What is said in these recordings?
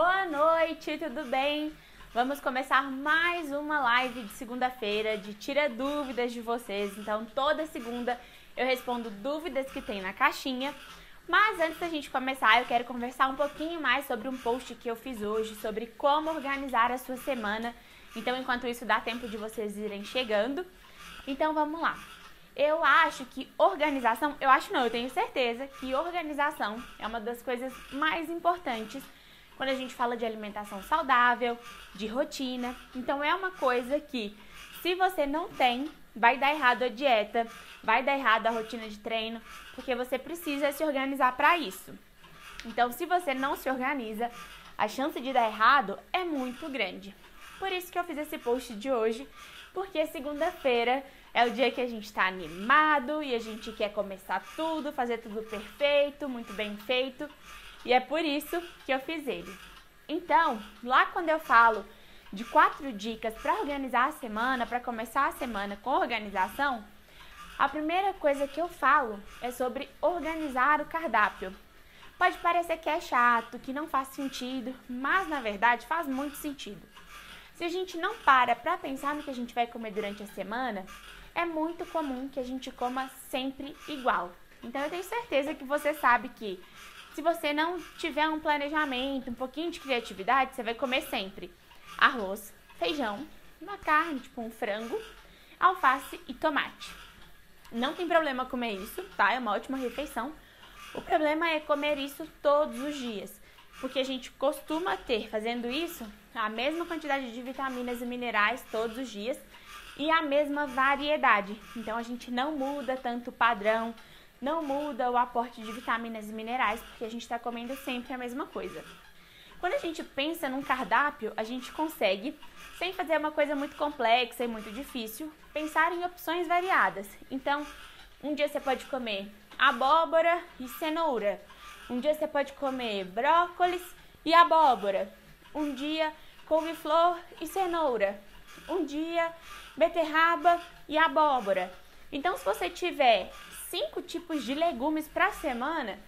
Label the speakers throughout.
Speaker 1: Boa noite, tudo bem? Vamos começar mais uma live de segunda-feira de Tira Dúvidas de vocês. Então, toda segunda eu respondo dúvidas que tem na caixinha. Mas antes da gente começar, eu quero conversar um pouquinho mais sobre um post que eu fiz hoje, sobre como organizar a sua semana. Então, enquanto isso, dá tempo de vocês irem chegando. Então, vamos lá. Eu acho que organização, eu tenho certeza que organização é uma das coisas mais importantes quando a gente fala de alimentação saudável, de rotina. Então é uma coisa que, se você não tem, vai dar errado a dieta, vai dar errado a rotina de treino, porque você precisa se organizar para isso. Então, se você não se organiza, a chance de dar errado é muito grande. Por isso que eu fiz esse post de hoje, porque segunda-feira é o dia que a gente está animado e a gente quer começar tudo, fazer tudo perfeito, muito bem feito. E é por isso que eu fiz ele. Então, lá quando eu falo de 4 dicas para organizar a semana, para começar a semana com organização, a primeira coisa que eu falo é sobre organizar o cardápio. Pode parecer que é chato, que não faz sentido, mas na verdade faz muito sentido. Se a gente não para pensar no que a gente vai comer durante a semana, é muito comum que a gente coma sempre igual. Então eu tenho certeza que você sabe que se você não tiver um planejamento, um pouquinho de criatividade, você vai comer sempre arroz, feijão, uma carne, tipo um frango, alface e tomate. Não tem problema comer isso, tá? É uma ótima refeição. O problema é comer isso todos os dias, porque a gente costuma ter, fazendo isso, a mesma quantidade de vitaminas e minerais todos os dias e a mesma variedade. Então a gente não muda tanto o padrão, não muda o aporte de vitaminas e minerais, porque a gente está comendo sempre a mesma coisa. Quando a gente pensa num cardápio, a gente consegue, sem fazer uma coisa muito complexa e muito difícil, pensar em opções variadas. Então, um dia você pode comer abóbora e cenoura. Um dia você pode comer brócolis e abóbora. Um dia, couve-flor e cenoura. Um dia, beterraba e abóbora. Então, se você tiver 5 tipos de legumes para a semana,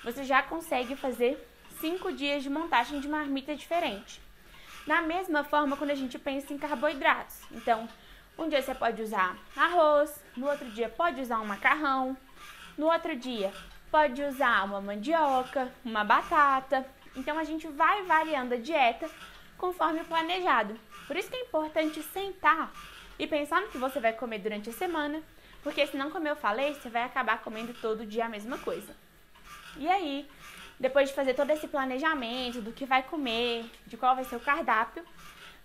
Speaker 1: você já consegue fazer 5 dias de montagem de marmita diferente. Da mesma forma, quando a gente pensa em carboidratos. Então, um dia você pode usar arroz, no outro dia pode usar um macarrão, no outro dia pode usar uma mandioca, uma batata. Então, a gente vai variando a dieta conforme planejado. Por isso que é importante sentar e pensar no que você vai comer durante a semana, porque senão, como eu falei, você vai acabar comendo todo dia a mesma coisa. E aí, depois de fazer todo esse planejamento do que vai comer, de qual vai ser o cardápio,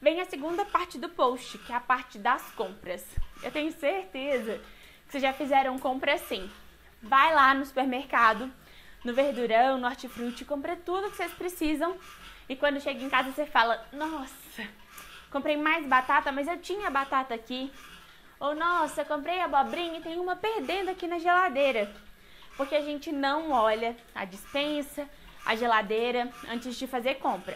Speaker 1: vem a segunda parte do post, que é a parte das compras. Eu tenho certeza que vocês já fizeram compra assim. Vai lá no supermercado, no Verdurão, no Hortifruti, compra tudo que vocês precisam. E quando chega em casa você fala, nossa, comprei mais batata, mas eu tinha batata aqui. Ou, nossa, comprei abobrinha e tem uma perdendo aqui na geladeira. Porque a gente não olha a despensa, a geladeira, antes de fazer compra.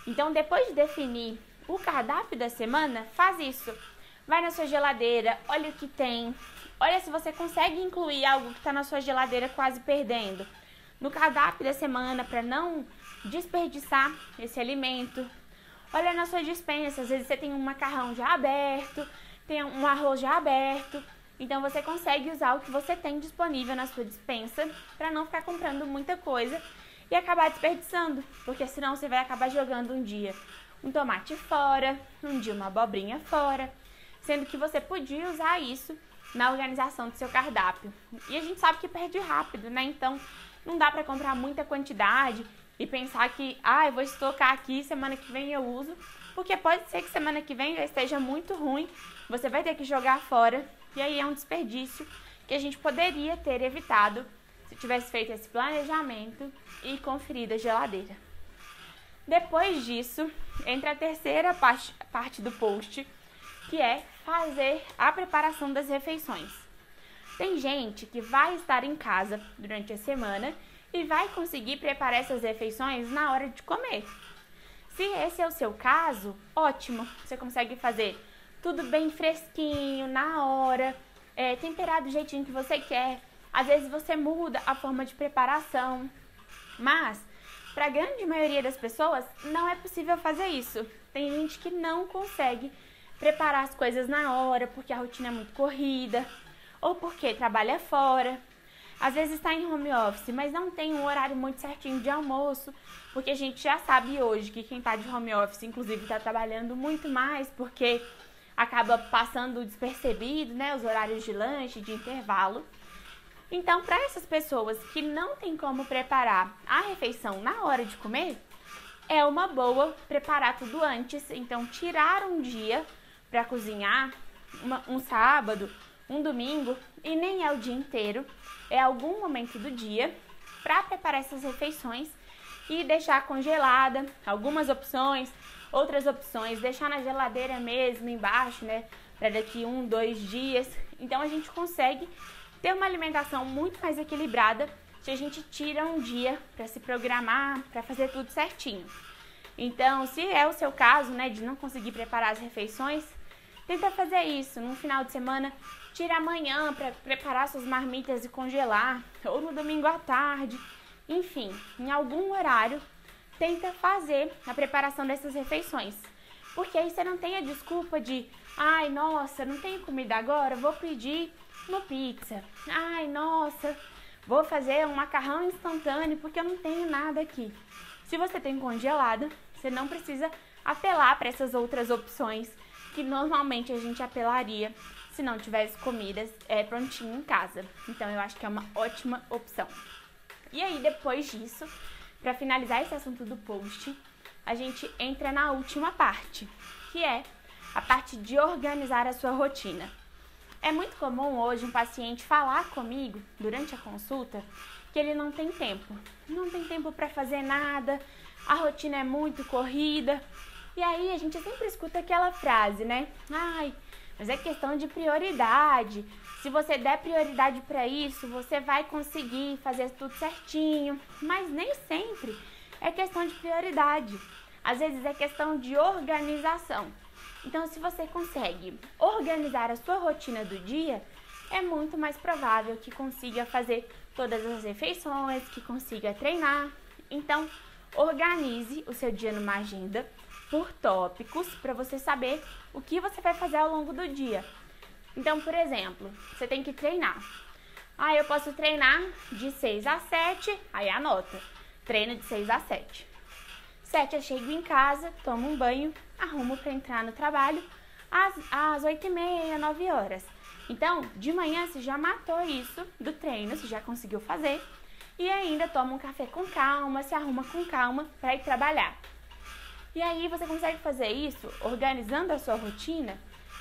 Speaker 1: Então, depois de definir o cardápio da semana, faz isso. Vai na sua geladeira, olha o que tem. Olha se você consegue incluir algo que está na sua geladeira quase perdendo no cardápio da semana, para não desperdiçar esse alimento. Olha na sua despensa, às vezes você tem um macarrão já aberto, tem um arroz já aberto, então você consegue usar o que você tem disponível na sua despensa para não ficar comprando muita coisa e acabar desperdiçando, porque senão você vai acabar jogando um dia um tomate fora, um dia uma abobrinha fora, sendo que você podia usar isso na organização do seu cardápio. E a gente sabe que perde rápido, né? Então não dá para comprar muita quantidade e pensar que, eu vou estocar aqui, semana que vem eu uso, porque pode ser que semana que vem já esteja muito ruim, você vai ter que jogar fora, e aí é um desperdício que a gente poderia ter evitado se tivesse feito esse planejamento e conferido a geladeira. Depois disso, entra a terceira parte do post, que é fazer a preparação das refeições. Tem gente que vai estar em casa durante a semana e vai conseguir preparar essas refeições na hora de comer. Se esse é o seu caso, ótimo, você consegue fazer tudo bem fresquinho, na hora, temperar do jeitinho que você quer. Às vezes você muda a forma de preparação, mas para a grande maioria das pessoas, não é possível fazer isso. Tem gente que não consegue preparar as coisas na hora, porque a rotina é muito corrida, ou porque trabalha fora. Às vezes está em home office, mas não tem um horário muito certinho de almoço, porque a gente já sabe hoje que quem está de home office, inclusive, está trabalhando muito mais, porque acaba passando despercebido, né, os horários de lanche, de intervalo. Então, para essas pessoas que não tem como preparar a refeição na hora de comer, é uma boa preparar tudo antes. Então, tirar um dia para cozinhar, um sábado, um domingo, e nem é o dia inteiro, é algum momento do dia para preparar essas refeições e deixar congelada algumas opções, outras opções, deixar na geladeira mesmo, embaixo, né, para daqui 1, 2 dias. Então, a gente consegue ter uma alimentação muito mais equilibrada se a gente tira um dia para se programar, para fazer tudo certinho. Então, se é o seu caso, né, de não conseguir preparar as refeições, tenta fazer isso. No final de semana, tira amanhã para preparar suas marmitas e congelar, ou no domingo à tarde. Enfim, em algum horário, tenta fazer a preparação dessas refeições. Porque aí você não tem a desculpa de, ai, nossa, não tenho comida agora, vou pedir no pizza. Ai, nossa, vou fazer um macarrão instantâneo porque eu não tenho nada aqui. Se você tem congelado, você não precisa apelar para essas outras opções que normalmente a gente apelaria se não tivesse comidas prontinho em casa. Então, eu acho que é uma ótima opção. E aí, depois disso, para finalizar esse assunto do post, a gente entra na última parte, que é a parte de organizar a sua rotina. É muito comum hoje um paciente falar comigo durante a consulta que ele não tem tempo. Não tem tempo para fazer nada, a rotina é muito corrida. E aí a gente sempre escuta aquela frase, né? Ai, mas é questão de prioridade. Se você der prioridade para isso, você vai conseguir fazer tudo certinho. Mas nem sempre é questão de prioridade. Às vezes é questão de organização. Então, se você consegue organizar a sua rotina do dia, é muito mais provável que consiga fazer todas as refeições, que consiga treinar. Então, organize o seu dia numa agenda por tópicos para você saber o que você vai fazer ao longo do dia. Então, por exemplo, você tem que treinar. Ah, eu posso treinar de 6 a 7, aí anota. Treino de 6 a 7. 7 eu chego em casa, tomo um banho, arrumo para entrar no trabalho às 8h30, 9 horas. Então, de manhã você já matou isso do treino, você já conseguiu fazer. E ainda toma um café com calma, se arruma com calma para ir trabalhar. E aí você consegue fazer isso organizando a sua rotina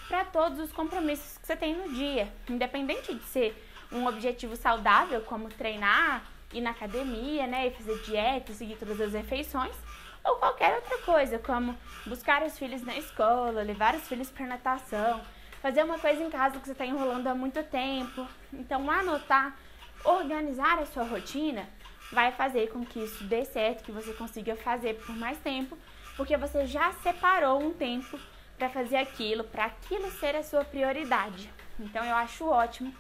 Speaker 1: para todos os compromissos que você tem no dia. Independente de ser um objetivo saudável, como treinar, ir na academia, né, e fazer dieta, seguir todas as refeições, ou qualquer outra coisa, como buscar os filhos na escola, levar os filhos para natação, fazer uma coisa em casa que você está enrolando há muito tempo. Então, anotar, organizar a sua rotina vai fazer com que isso dê certo, que você consiga fazer por mais tempo, porque você já separou um tempo para fazer aquilo, para aquilo ser a sua prioridade. Então, eu acho ótimo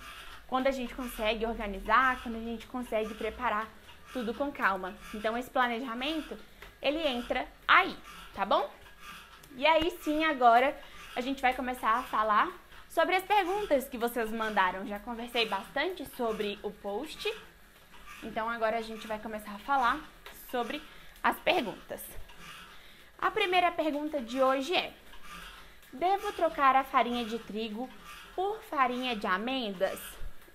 Speaker 1: quando a gente consegue organizar, quando a gente consegue preparar tudo com calma. Então, esse planejamento, ele entra aí, tá bom? E aí sim, agora a gente vai começar a falar sobre as perguntas que vocês mandaram. Já conversei bastante sobre o post, então agora a gente vai começar a falar sobre as perguntas. A primeira pergunta de hoje é: devo trocar a farinha de trigo por farinha de amêndoas?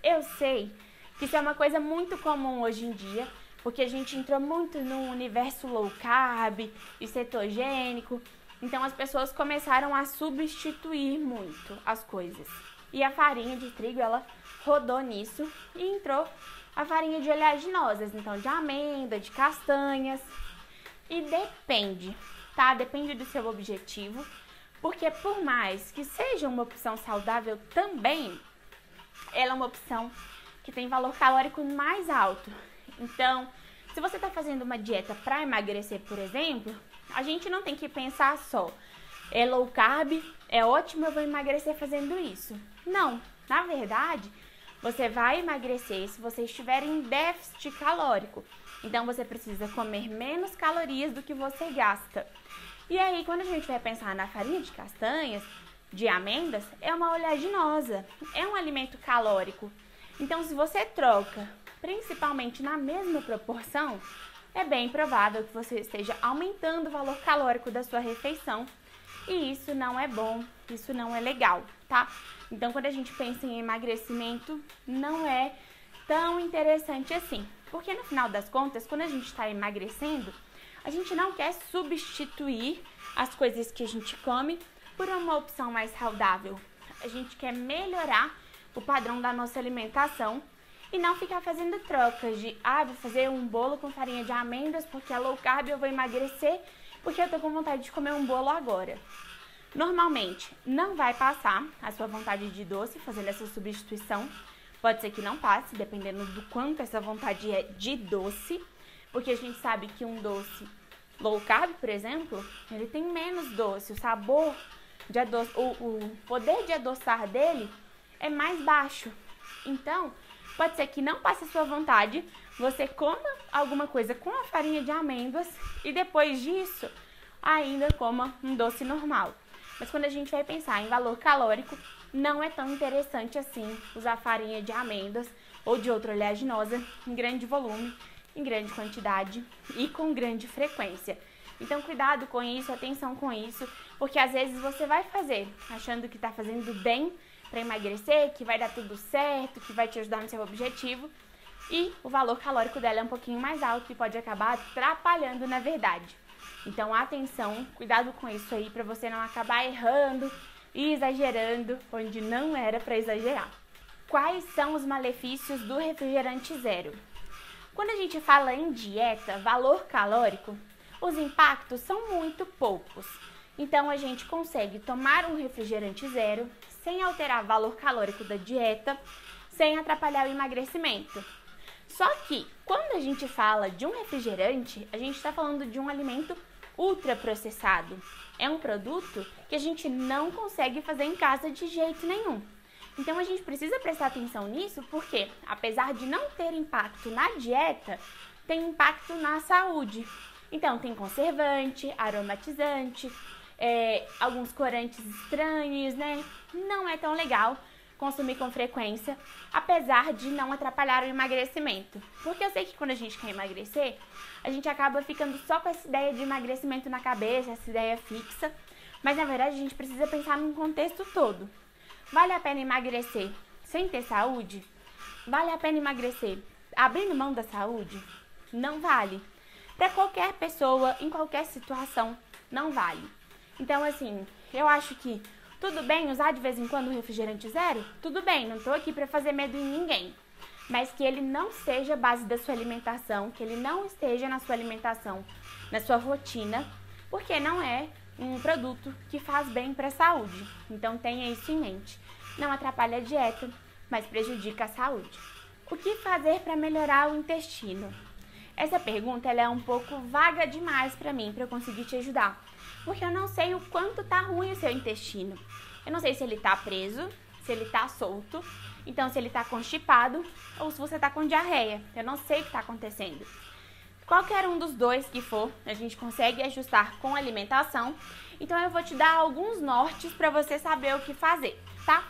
Speaker 1: Eu sei que isso é uma coisa muito comum hoje em dia, porque a gente entrou muito no universo low carb e cetogênico, então as pessoas começaram a substituir muito as coisas. E a farinha de trigo, ela rodou nisso e entrou a farinha de oleaginosas, então de amêndoa, de castanhas. E depende, tá? Depende do seu objetivo, porque por mais que seja uma opção saudável também, ela é uma opção que tem valor calórico mais alto. Então, se você está fazendo uma dieta para emagrecer, por exemplo, a gente não tem que pensar só, é low carb, é ótimo, eu vou emagrecer fazendo isso. Não, na verdade, você vai emagrecer se você estiver em déficit calórico. Então, você precisa comer menos calorias do que você gasta. E aí, quando a gente vai pensar na farinha de castanhas, de amêndoas, é uma oleaginosa, é um alimento calórico. Então, se você troca, principalmente na mesma proporção, é bem provável que você esteja aumentando o valor calórico da sua refeição. E isso não é bom, isso não é legal, tá? Então, quando a gente pensa em emagrecimento, não é tão interessante assim. Porque no final das contas, quando a gente está emagrecendo, a gente não quer substituir as coisas que a gente come por uma opção mais saudável. A gente quer melhorar o padrão da nossa alimentação e não ficar fazendo trocas de, vou fazer um bolo com farinha de amêndoas porque é low carb, eu vou emagrecer porque eu tô com vontade de comer um bolo agora. Normalmente, não vai passar a sua vontade de doce fazendo essa substituição. Pode ser que não passe, dependendo do quanto essa vontade é de doce, porque a gente sabe que um doce low carb, por exemplo, ele tem menos doce, o sabor de o poder de adoçar dele é mais baixo. Então, pode ser que não passe a sua vontade, você coma alguma coisa com a farinha de amêndoas e depois disso ainda coma um doce normal. Mas quando a gente vai pensar em valor calórico, não é tão interessante assim usar farinha de amêndoas ou de outra oleaginosa em grande volume, em grande quantidade e com grande frequência. Então, cuidado com isso, atenção com isso, porque às vezes você vai fazer achando que está fazendo bem para emagrecer, que vai dar tudo certo, que vai te ajudar no seu objetivo, e o valor calórico dela é um pouquinho mais alto e pode acabar atrapalhando na verdade. Então, atenção, cuidado com isso aí para você não acabar errando e exagerando onde não era para exagerar. Quais são os malefícios do refrigerante zero? Quando a gente fala em dieta, valor calórico, os impactos são muito poucos. Então, a gente consegue tomar um refrigerante zero sem alterar o valor calórico da dieta, sem atrapalhar o emagrecimento. Só que, quando a gente fala de um refrigerante, a gente está falando de um alimento ultraprocessado. É um produto que a gente não consegue fazer em casa de jeito nenhum. Então, a gente precisa prestar atenção nisso porque, apesar de não ter impacto na dieta, tem impacto na saúde. Então, tem conservante, aromatizante, alguns corantes estranhos, né? Não é tão legal consumir com frequência, apesar de não atrapalhar o emagrecimento. Porque eu sei que quando a gente quer emagrecer, a gente acaba ficando só com essa ideia de emagrecimento na cabeça, essa ideia fixa, mas na verdade a gente precisa pensar num contexto todo. Vale a pena emagrecer sem ter saúde? Vale a pena emagrecer abrindo mão da saúde? Não vale. Para qualquer pessoa, em qualquer situação, não vale. Então, assim, eu acho que tudo bem usar de vez em quando o refrigerante zero? Tudo bem, não tô aqui para fazer medo em ninguém. Mas que ele não seja a base da sua alimentação, que ele não esteja na sua alimentação, na sua rotina, porque não é um produto que faz bem para a saúde. Então tenha isso em mente. Não atrapalha a dieta, mas prejudica a saúde. O que fazer para melhorar o intestino? Essa pergunta ela é um pouco vaga demais para mim, para eu conseguir te ajudar. Porque eu não sei o quanto tá ruim o seu intestino. Eu não sei se ele tá preso, se ele tá solto, então se ele tá constipado ou se você tá com diarreia. Eu não sei o que tá acontecendo. Qualquer um dos dois que for, a gente consegue ajustar com a alimentação. Então eu vou te dar alguns nortes para você saber o que fazer, tá?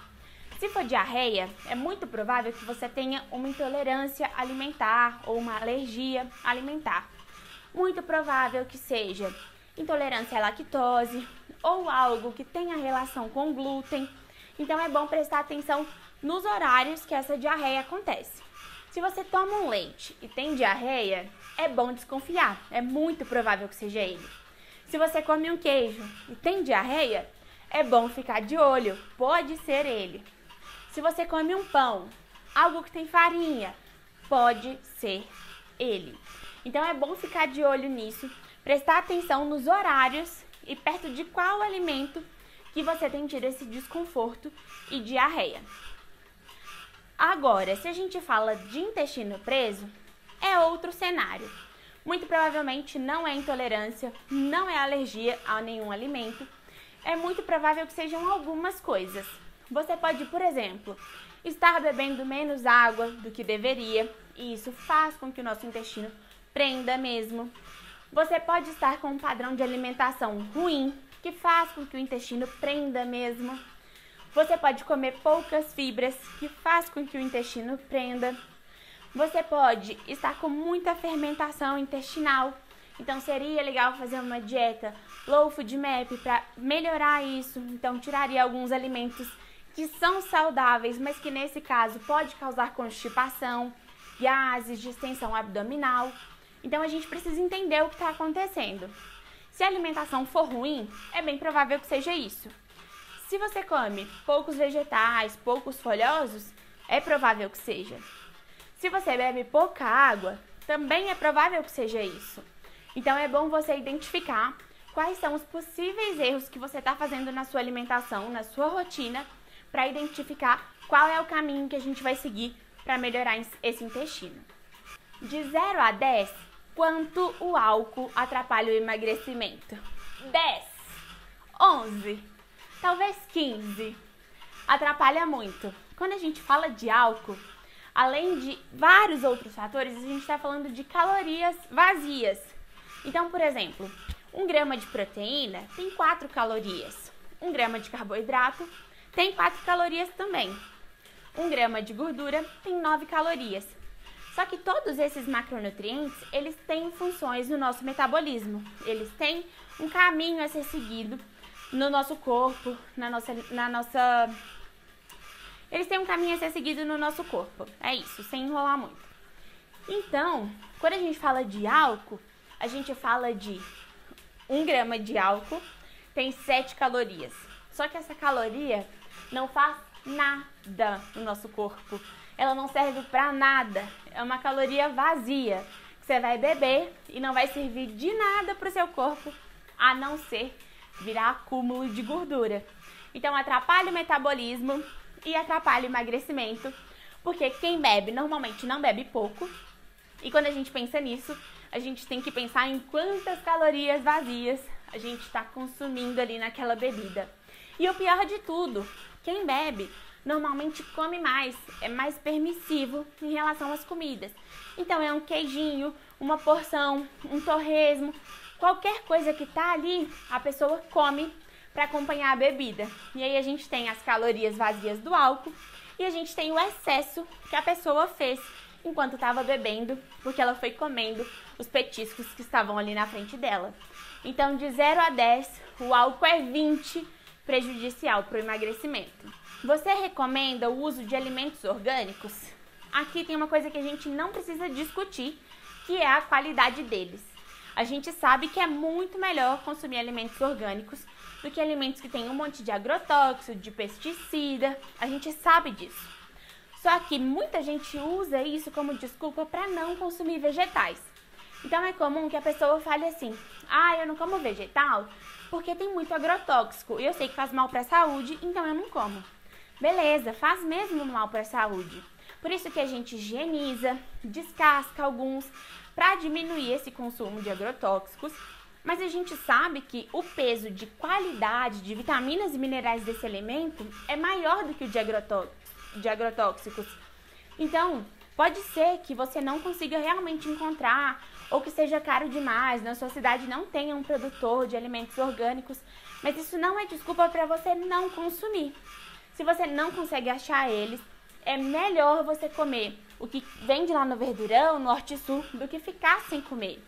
Speaker 1: Se for diarreia, é muito provável que você tenha uma intolerância alimentar ou uma alergia alimentar. Muito provável que seja intolerância à lactose ou algo que tenha relação com glúten. Então é bom prestar atenção nos horários que essa diarreia acontece. Se você toma um leite e tem diarreia, é bom desconfiar. É muito provável que seja ele. Se você come um queijo e tem diarreia, é bom ficar de olho. Pode ser ele. Se você come um pão, algo que tem farinha, pode ser ele. Então é bom ficar de olho nisso, prestar atenção nos horários e perto de qual alimento que você tem tido esse desconforto e diarreia. Agora, se a gente fala de intestino preso, é outro cenário. Muito provavelmente não é intolerância, não é alergia a nenhum alimento. É muito provável que sejam algumas coisas. Você pode, por exemplo, estar bebendo menos água do que deveria, e isso faz com que o nosso intestino prenda mesmo. Você pode estar com um padrão de alimentação ruim, que faz com que o intestino prenda mesmo. Você pode comer poucas fibras, que faz com que o intestino prenda. Você pode estar com muita fermentação intestinal. Então, seria legal fazer uma dieta low FODMAP para melhorar isso. Então, tiraria alguns alimentos que são saudáveis, mas que nesse caso pode causar constipação, gases, distensão abdominal. Então, a gente precisa entender o que está acontecendo. Se a alimentação for ruim, é bem provável que seja isso. Se você come poucos vegetais, poucos folhosos, é provável que seja. Se você bebe pouca água, também é provável que seja isso. Então, é bom você identificar quais são os possíveis erros que você está fazendo na sua alimentação, na sua rotina, para identificar qual é o caminho que a gente vai seguir para melhorar esse intestino. De 0 a 10, quanto o álcool atrapalha o emagrecimento? 10, 11, talvez 15. Atrapalha muito. Quando a gente fala de álcool, além de vários outros fatores, a gente está falando de calorias vazias. Então, por exemplo, 1 grama de proteína tem 4 calorias. 1 grama de carboidrato tem 4 calorias também. 1 grama de gordura tem 9 calorias. Só que todos esses macronutrientes, eles têm funções no nosso metabolismo. Eles têm um caminho a ser seguido no nosso corpo, Eles têm um caminho a ser seguido no nosso corpo. É isso, sem enrolar muito. Então, quando a gente fala de álcool, a gente fala de 1 grama de álcool tem 7 calorias. Só que essa caloria não faz nada no nosso corpo. Ela não serve pra nada. É uma caloria vazia que você vai beber e não vai servir de nada pro seu corpo, a não ser virar acúmulo de gordura. Então, atrapalha o metabolismo e atrapalha o emagrecimento, porque quem bebe normalmente não bebe pouco. E quando a gente pensa nisso, a gente tem que pensar em quantas calorias vazias a gente está consumindo ali naquela bebida. E o pior de tudo, quem bebe normalmente come mais, é mais permissivo em relação às comidas. Então é um queijinho, uma porção, um torresmo, qualquer coisa que tá ali, a pessoa come para acompanhar a bebida. E aí a gente tem as calorias vazias do álcool e a gente tem o excesso que a pessoa fez enquanto estava bebendo, porque ela foi comendo os petiscos que estavam ali na frente dela. Então, de 0 a 10, o álcool é 20, prejudicial para o emagrecimento. Você recomenda o uso de alimentos orgânicos? Aqui tem uma coisa que a gente não precisa discutir, que é a qualidade deles. A gente sabe que é muito melhor consumir alimentos orgânicos do que alimentos que têm um monte de agrotóxico, de pesticida. A gente sabe disso. Só que muita gente usa isso como desculpa para não consumir vegetais. Então é comum que a pessoa fale assim: eu não como vegetal porque tem muito agrotóxico e eu sei que faz mal para a saúde, então eu não como. Beleza, faz mesmo mal para a saúde. Por isso que a gente higieniza, descasca alguns para diminuir esse consumo de agrotóxicos. Mas a gente sabe que o peso de qualidade de vitaminas e minerais desse alimento é maior do que o de agrotóxicos. Então, pode ser que você não consiga realmente encontrar ou que seja caro demais, na sua cidade não tenha um produtor de alimentos orgânicos, mas isso não é desculpa para você não consumir. Se você não consegue achar eles, é melhor você comer o que vende lá no Verdurão, no Horti-Sul, do que ficar sem comer.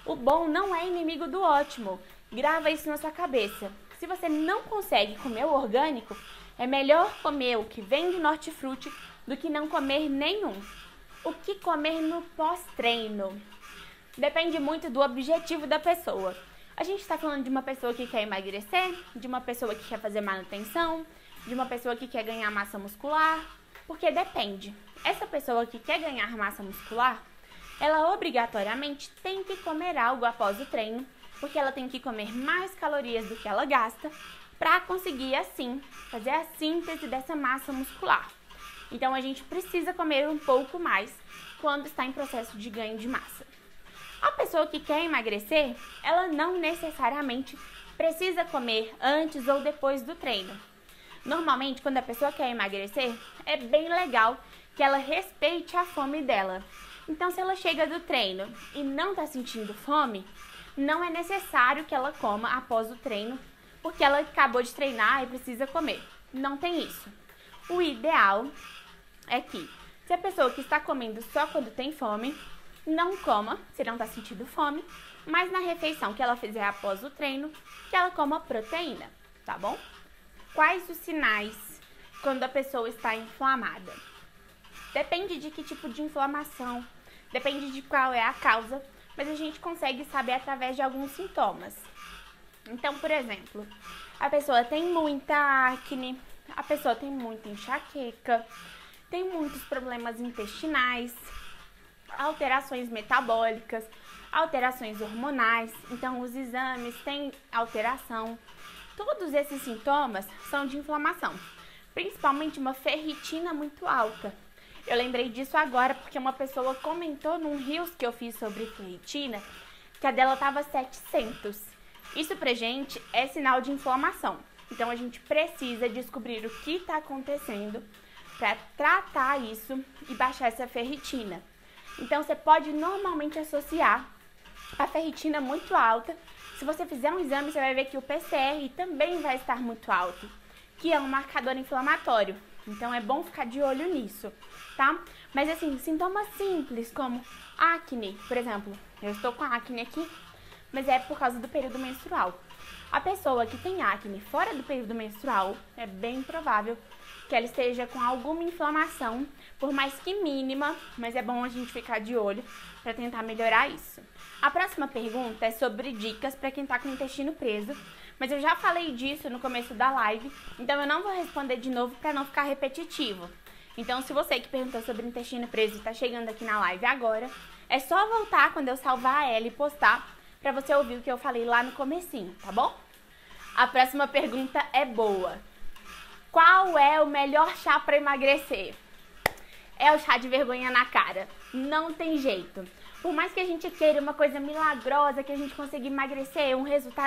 Speaker 1: O bom não é inimigo do ótimo. Grava isso na sua cabeça. Se você não consegue comer o orgânico, é melhor comer o que vem do Hortifruti do que não comer nenhum. O que comer no pós-treino? Depende muito do objetivo da pessoa. A gente está falando de uma pessoa que quer emagrecer, de uma pessoa que quer fazer manutenção, de uma pessoa que quer ganhar massa muscular, porque depende. Essa pessoa que quer ganhar massa muscular, ela obrigatoriamente tem que comer algo após o treino, porque ela tem que comer mais calorias do que ela gasta para conseguir, assim, fazer a síntese dessa massa muscular. Então, a gente precisa comer um pouco mais quando está em processo de ganho de massa. A pessoa que quer emagrecer, ela não necessariamente precisa comer antes ou depois do treino. Normalmente, quando a pessoa quer emagrecer, é bem legal que ela respeite a fome dela. Então, se ela chega do treino e não tá sentindo fome, não é necessário que ela coma após o treino, porque ela acabou de treinar e precisa comer. Não tem isso. O ideal é que, se a pessoa que está comendo só quando tem fome, não coma, se não está sentindo fome, mas na refeição que ela fizer após o treino, que ela coma proteína, tá bom? Quais os sinais quando a pessoa está inflamada? Depende de que tipo de inflamação, depende de qual é a causa, mas a gente consegue saber através de alguns sintomas. Então, por exemplo, a pessoa tem muita acne, a pessoa tem muita enxaqueca, tem muitos problemas intestinais, alterações metabólicas, alterações hormonais, então os exames têm alteração. Todos esses sintomas são de inflamação, principalmente uma ferritina muito alta. Eu lembrei disso agora porque uma pessoa comentou num Reels que eu fiz sobre ferritina que a dela estava 700. Isso pra gente é sinal de inflamação. Então a gente precisa descobrir o que está acontecendo para tratar isso e baixar essa ferritina. Então você pode normalmente associar a ferritina muito alta. Se você fizer um exame, você vai ver que o PCR também vai estar muito alto, que é um marcador inflamatório. Então é bom ficar de olho nisso, tá? Mas assim, sintomas simples como acne, por exemplo, eu estou com acne aqui, mas é por causa do período menstrual. A pessoa que tem acne fora do período menstrual, é bem provável que ela esteja com alguma inflamação, por mais que mínima, mas é bom a gente ficar de olho para tentar melhorar isso. A próxima pergunta é sobre dicas para quem está com o intestino preso, mas eu já falei disso no começo da live, então eu não vou responder de novo para não ficar repetitivo. Então, se você que perguntou sobre intestino preso está chegando aqui na live agora, é só voltar quando eu salvar ela e postar para você ouvir o que eu falei lá no comecinho, tá bom? A próxima pergunta é boa. Qual é o melhor chá para emagrecer? É o chá de vergonha na cara. Não tem jeito. Por mais que a gente queira uma coisa milagrosa, que a gente consiga emagrecer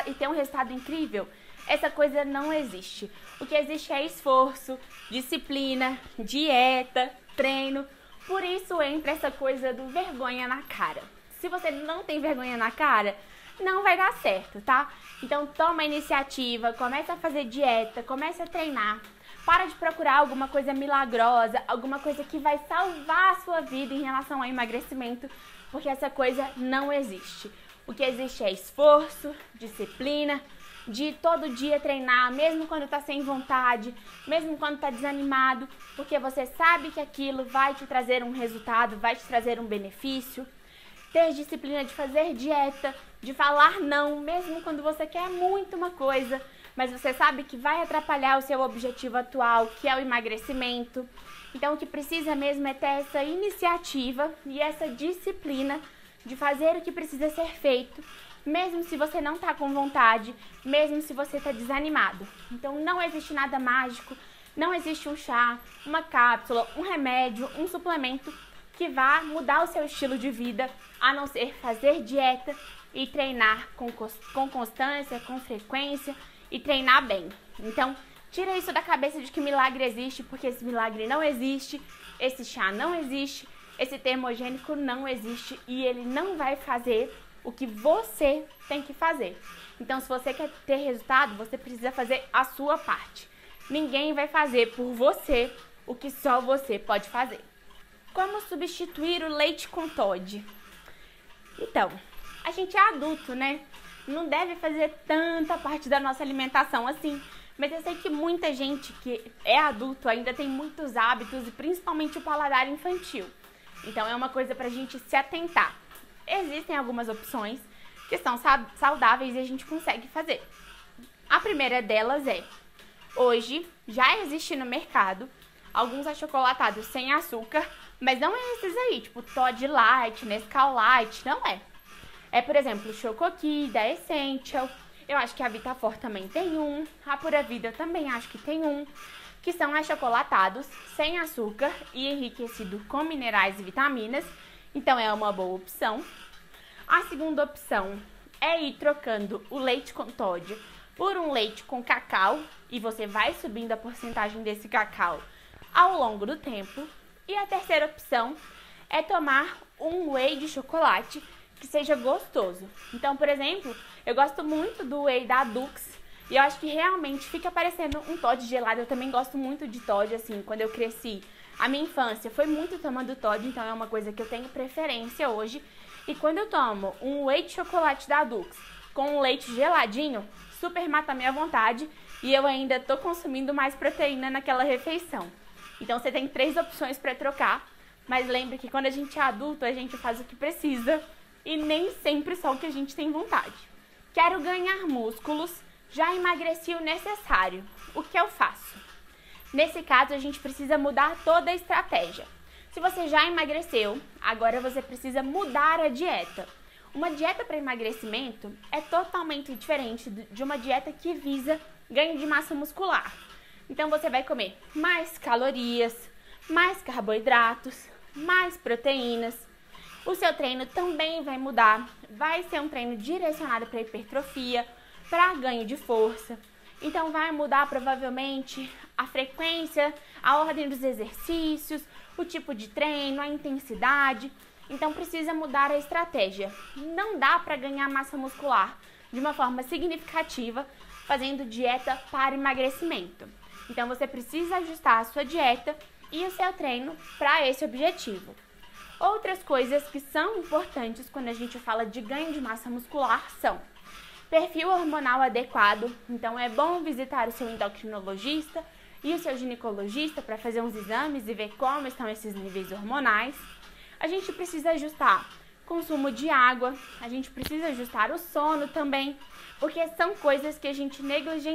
Speaker 1: e ter um resultado incrível, essa coisa não existe. O que existe é esforço, disciplina, dieta, treino. Por isso entra essa coisa do vergonha na cara. Se você não tem vergonha na cara, não vai dar certo, tá? Então toma a iniciativa, começa a fazer dieta, começa a treinar. Para de procurar alguma coisa milagrosa, alguma coisa que vai salvar a sua vida em relação ao emagrecimento, porque essa coisa não existe. O que existe é esforço, disciplina, de todo dia treinar, mesmo quando tá sem vontade, mesmo quando tá desanimado, porque você sabe que aquilo vai te trazer um resultado, vai te trazer um benefício. Ter disciplina de fazer dieta, de falar não, mesmo quando você quer muito uma coisa, mas você sabe que vai atrapalhar o seu objetivo atual, que é o emagrecimento. Então, o que precisa mesmo é ter essa iniciativa e essa disciplina de fazer o que precisa ser feito, mesmo se você não está com vontade, mesmo se você está desanimado. Então, não existe nada mágico, não existe um chá, uma cápsula, um remédio, um suplemento que vá mudar o seu estilo de vida, a não ser fazer dieta e treinar com constância, com frequência e treinar bem. Então, tira isso da cabeça de que milagre existe, porque esse milagre não existe, esse chá não existe, esse termogênico não existe e ele não vai fazer o que você tem que fazer. Então, se você quer ter resultado, você precisa fazer a sua parte. Ninguém vai fazer por você o que só você pode fazer. Como substituir o leite com Toddy? Então, a gente é adulto, né? Não deve fazer tanta parte da nossa alimentação assim. Mas eu sei que muita gente que é adulto ainda tem muitos hábitos e principalmente o paladar infantil. Então é uma coisa pra gente se atentar. Existem algumas opções que são saudáveis e a gente consegue fazer. A primeira delas é, hoje já existe no mercado alguns achocolatados sem açúcar, mas não é esses aí, tipo Toddy Light, Nescau Light, não é. É, por exemplo, o Chocoqui, da Essential, eu acho que a Vitafor também tem um, a Pura Vida também acho que tem um, que são achocolatados sem açúcar e enriquecido com minerais e vitaminas, então é uma boa opção. A segunda opção é ir trocando o leite com Toddy por um leite com cacau e você vai subindo a porcentagem desse cacau ao longo do tempo. E a terceira opção é tomar um whey de chocolate que seja gostoso. Então, por exemplo, eu gosto muito do whey da Dux e eu acho que realmente fica parecendo um Toddy gelado. Eu também gosto muito de Toddy, assim, quando eu cresci. A minha infância foi muito tomando Toddy, então é uma coisa que eu tenho preferência hoje. E quando eu tomo um whey de chocolate da Dux com um leite geladinho, super mata a minha vontade e eu ainda tô consumindo mais proteína naquela refeição. Então você tem 3 opções para trocar, mas lembre que quando a gente é adulto, a gente faz o que precisa e nem sempre só o que a gente tem vontade. Quero ganhar músculos, já emagreci o necessário. O que eu faço? Nesse caso, a gente precisa mudar toda a estratégia. Se você já emagreceu, agora você precisa mudar a dieta. Uma dieta para emagrecimento é totalmente diferente de uma dieta que visa ganho de massa muscular. Então você vai comer mais calorias, mais carboidratos, mais proteínas. O seu treino também vai mudar, vai ser um treino direcionado para hipertrofia, para ganho de força. Então vai mudar provavelmente a frequência, a ordem dos exercícios, o tipo de treino, a intensidade. Então precisa mudar a estratégia. Não dá para ganhar massa muscular de uma forma significativa fazendo dieta para emagrecimento. Então você precisa ajustar a sua dieta e o seu treino para esse objetivo. Outras coisas que são importantes quando a gente fala de ganho de massa muscular são perfil hormonal adequado. Então é bom visitar o seu endocrinologista e o seu ginecologista para fazer uns exames e ver como estão esses níveis hormonais. A gente precisa ajustar consumo de água, a gente precisa ajustar o sono também, porque são coisas que a gente negligencia